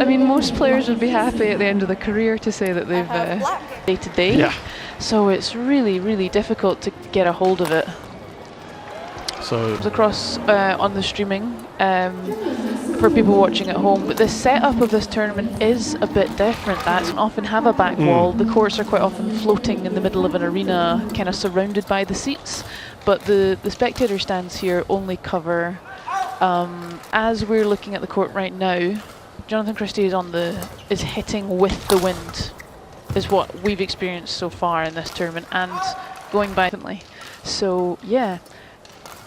I mean, most players would be happy at the end of the career to say that they've day to day. Yeah. So it's really, really difficult to get a hold of it. So It's across on the streaming for people watching at home, but the setup of this tournament is a bit different. That doesn't often have a back wall. The courts are quite often floating in the middle of an arena, kind of surrounded by the seats. But the spectator stands here only cover. As we're looking at the court right now, Jonathan Christie is hitting with the wind, is what we've experienced so far in this tournament, and going by differently. So yeah.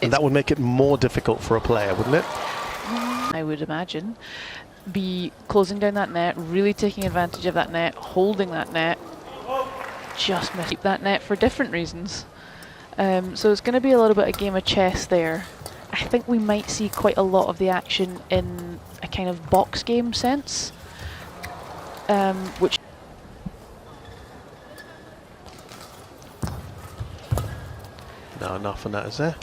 And that would make it more difficult for a player, wouldn't it? I would imagine. Be closing down that net, really taking advantage of that net, holding that net, just keep that net for different reasons. So it's going to be a little bit of game of chess there. I think we might see quite a lot of the action in a kind of box game sense, which No, enough on that, is there?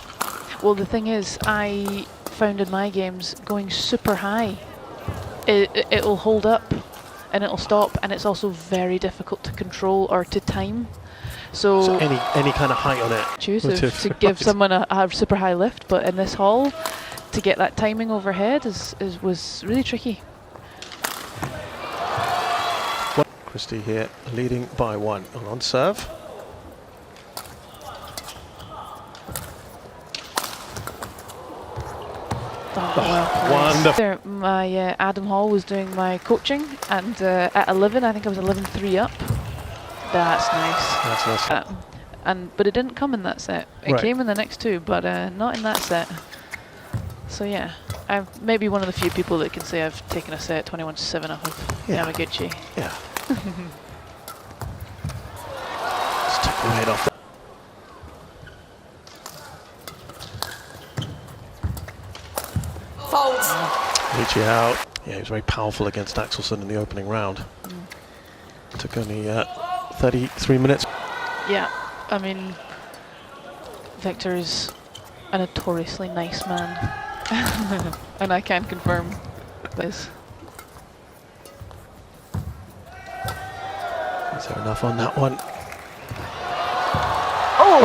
well, the thing is, I found in my games going super high, it'll hold up and it'll stop, and it's also very difficult to control or to time. So any kind of height on it. Intuitive to give someone a super high lift, but in this hall, to get that timing overhead was really tricky. Christie here leading by 1 on serve. Wonderful. There, my Adam Hall was doing my coaching, and at 11, I think I was 11-3 up. That's nice. That's nice. But it didn't come in that set. It Right. came in the next two, but not in that set. So yeah, I'm maybe one of the few people that can say I've taken a set 21-7 off of Yamaguchi. Yeah. Just took the weight off. Chia out. Yeah, he was very powerful against Axelsen in the opening round. Took only 33 minutes. Yeah, I mean, Victor is a notoriously nice man, and I can confirm this. Is there enough on that one?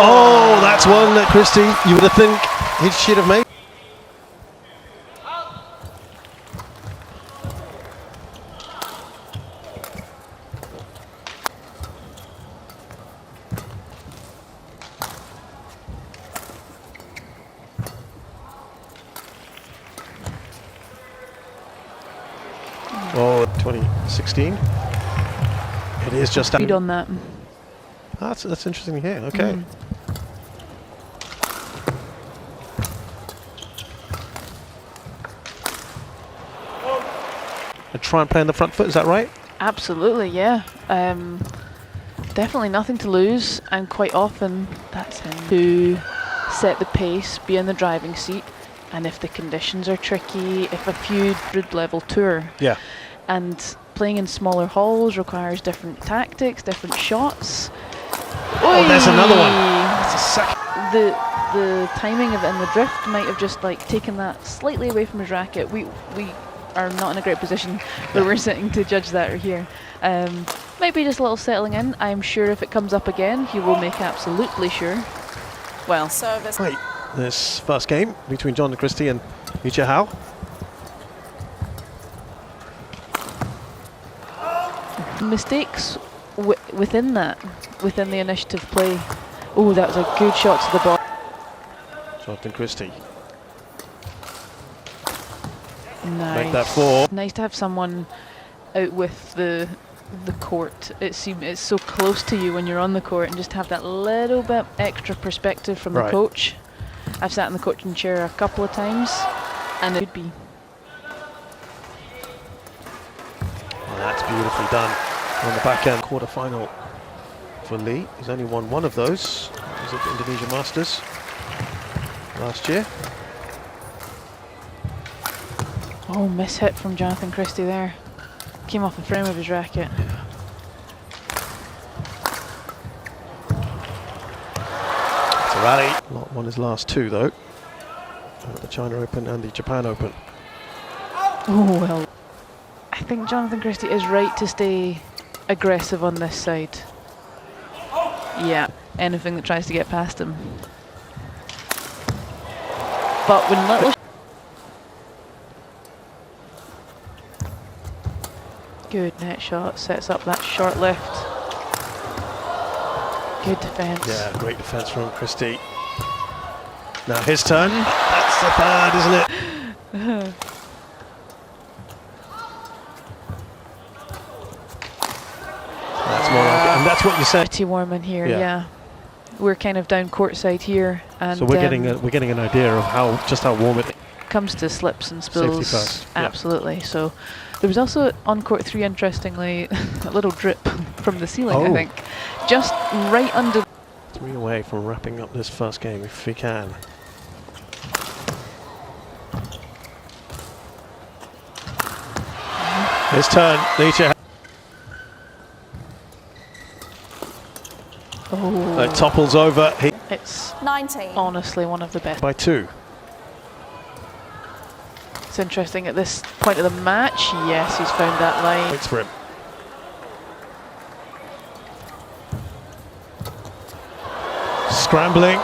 Oh, that's one that Christie, you would have think he should have made. Oh, 2016. It is just Read on that. That's interesting to hear. Okay. And try and play on the front foot. Is that right? Absolutely, yeah. Definitely nothing to lose, and quite often that's him to set the pace, be in the driving seat, and if the conditions are tricky, if a few level tour. Yeah. And playing in smaller halls requires different tactics, different shots. Oh, there's another one. That's a second. The timing of it and the drift might have just like taken that slightly away from his racket. We are not in a great position where we're sitting to judge that here. Maybe just a little settling in. I'm sure if it comes up again, he will make absolutely sure. Well, service. Right, this first game between John and Christie and Chia Hao. mistakes within the initiative play. Oh, that was a good shot to the ball. Jonathan Christie. Nice. Make that 4. Nice to have someone out with the court. It's so close to you when you're on the court, and just have that little bit extra perspective from the coach. I've sat in the coaching chair a couple of times, and it would be. Well, that's beautifully done on the back end. Quarterfinal for Lee. He's only won one of those. He was at the Indonesia Masters last year. Oh, miss hit from Jonathan Christie there. Came off the frame of his racket. Yeah. It's a rally. Lot won his last 2 though. The China Open and the Japan Open. Oh well. I think Jonathan Christie is right to stay aggressive on this side. Yeah, anything that tries to get past him. But when little... Good net shot, sets up that short lift. Good defence. Yeah, great defence from Christie. Now his turn. That's the third, isn't it? That's more like it. And that's what you said. Pretty warm in here, yeah. We're kind of down courtside here, and so we're getting an idea of how warm it comes to slips and spills. Safety first. Absolutely. Yeah. So there was also on court 3, interestingly, a little drip from the ceiling. I think, just right under. 3 away from wrapping up this first game if we can. His turn, Chia. Oh, it topples over. It's 19. Honestly one of the best. By 2. It's interesting at this point of the match. Yes, he's found that line. Thanks for him. Scrambling.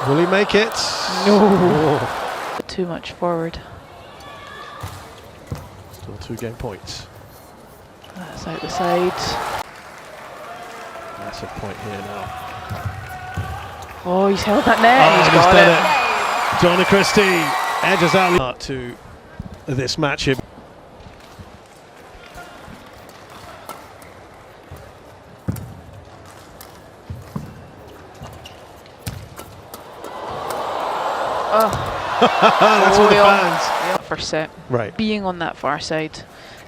Will he make it? No. Oh. Too much forward. Still 2 game points. That's out the side. Massive point here now. Oh, he's held that net. Oh, he's got got it. Jonathan Christie edges out to this match here. That's what the fans. First set. Right. Being on that far side,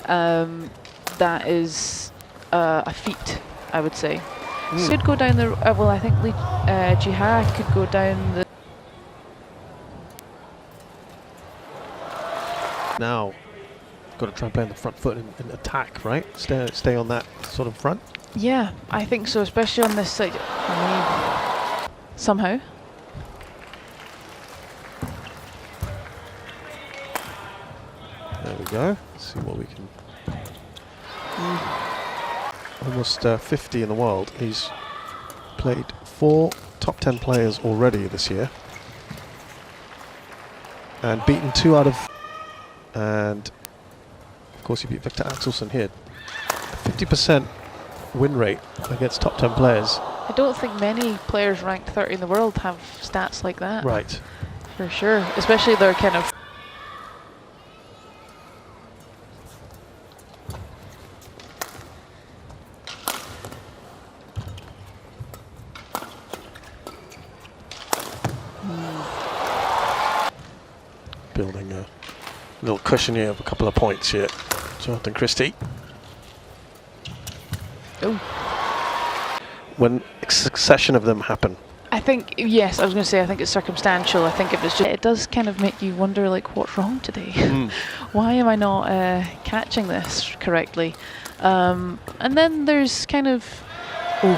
that is a feat, I would say. So could go down the. Well, I think Chia could go down the. Now, got to try and play on the front foot and attack, right? Stay on that sort of front. Yeah, I think so, especially on this side. Somehow. There we go. Let's see what we can. Almost 50 in the world. He's played 4 top 10 players already this year, and beaten 2 out of. And of course, he beat Victor Axelsen here. 50% win rate against top 10 players. I don't think many players ranked 30 in the world have stats like that. Right. For sure, especially their kind of. Building a little cushion here of a couple of points here. Jonathan Christie. Oh. When a succession of them happen. I think, yes, I was going to say, I think it's circumstantial. I think if it's just, it does kind of make you wonder, like, what's wrong today? Why am I not catching this correctly? And then there's kind of,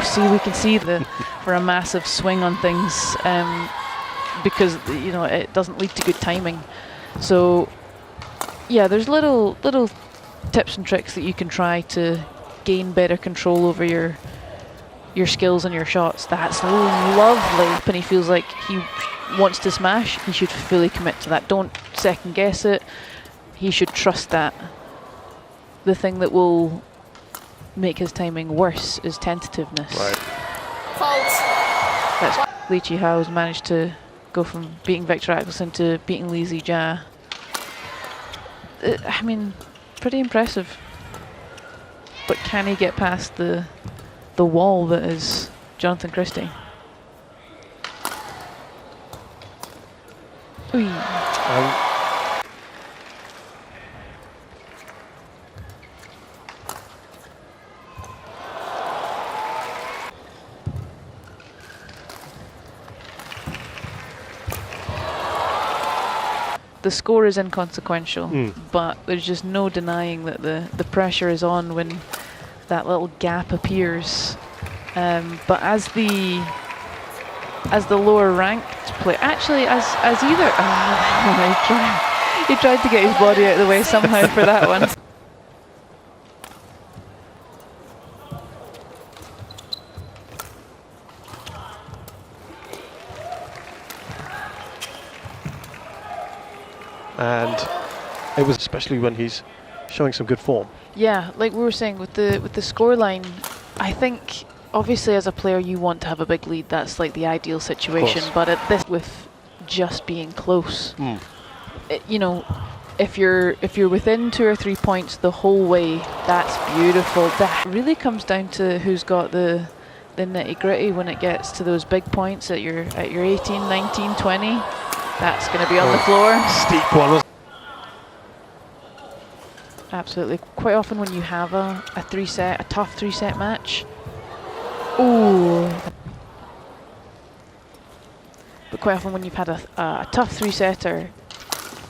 see, we can see for a massive swing on things, because, you know, it doesn't lead to good timing. So, yeah, there's little tips and tricks that you can try to gain better control over your skills and your shots. That's lovely. When he feels like he wants to smash, he should fully commit to that. Don't second guess it. He should trust that. The thing that will make his timing worse is tentativeness. Right. Fault. That's Li Chihao's managed to go from beating Victor Axelsen to beating Li Zijia. I mean, pretty impressive. But can he get past the wall that is Jonathan Christie? The score is inconsequential, but there's just no denying that the pressure is on when that little gap appears. But as the lower ranked player, actually as either, he tried to get his body out of the way somehow for that one. and it was especially when he's showing some good form. Yeah, like we were saying with the scoreline, I think obviously as a player you want to have a big lead. That's like the ideal situation. But at this, with just being close, you know, if you're within 2 or 3 points the whole way, that's beautiful. That really comes down to who's got the nitty gritty when it gets to those big points at your 18, 19, 20. That's going to be on the floor. Steep one. Absolutely. Quite often when you have a tough three-set match. Ooh. But quite often when you've had a tough three-setter,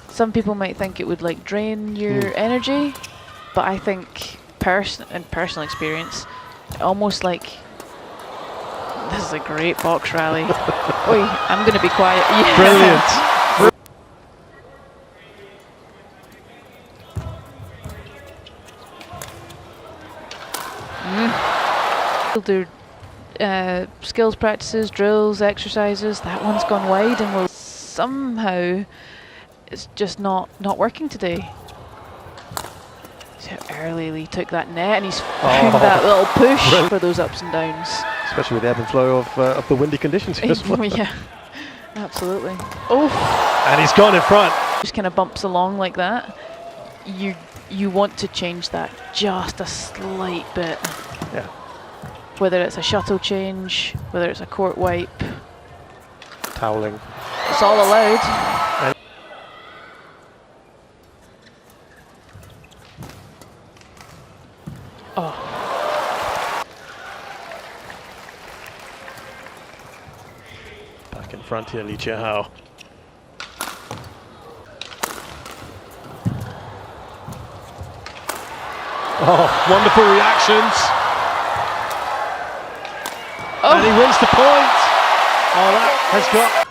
some people might think it would like drain your energy, but I think in personal experience, almost like this is a great box rally. Oi, I'm going to be quiet. Yeah. Brilliant. Do skills practices, drills, exercises. That one's gone wide, and will somehow it's just not working today. See how early Lee took that net, and he's found that little push for those ups and downs. Especially with the ebb and flow of the windy conditions here as well. Yeah, absolutely. Oh, and he's gone in front. Just kind of bumps along like that. You want to change that just a slight bit. Yeah. Whether it's a shuttle change, whether it's a court wipe. Toweling. It's all allowed. And oh. Back in front here, Chia. Oh, wonderful reactions. Oh. And he wins the point. Oh, that has got...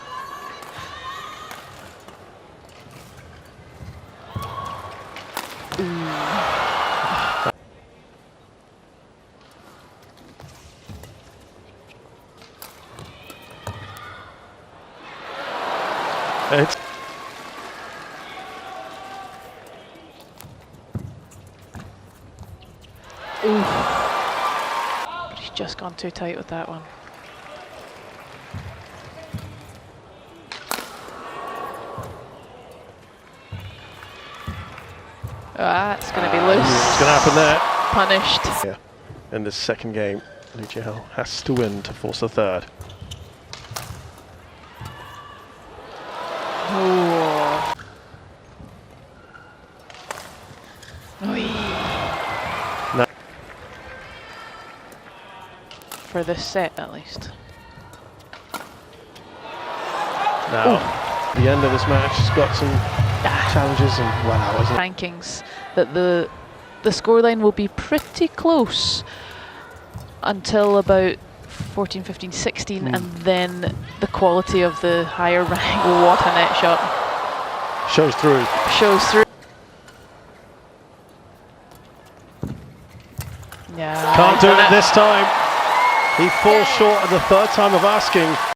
It's He's just gone too tight with that one. That's going to be loose. What's going to happen there? Punished. Yeah. In this second game, Chia has to win to force the third. Oh. No. For this set, at least. Now, the end of this match has got some challenges, and wow, isn't it? Rankings that the scoreline will be pretty close until about 14, 15, 16, and then the quality of the higher rank. What a net shot. Shows through. Shows through. Yeah. Can't do it this time. He falls short at the third time of asking.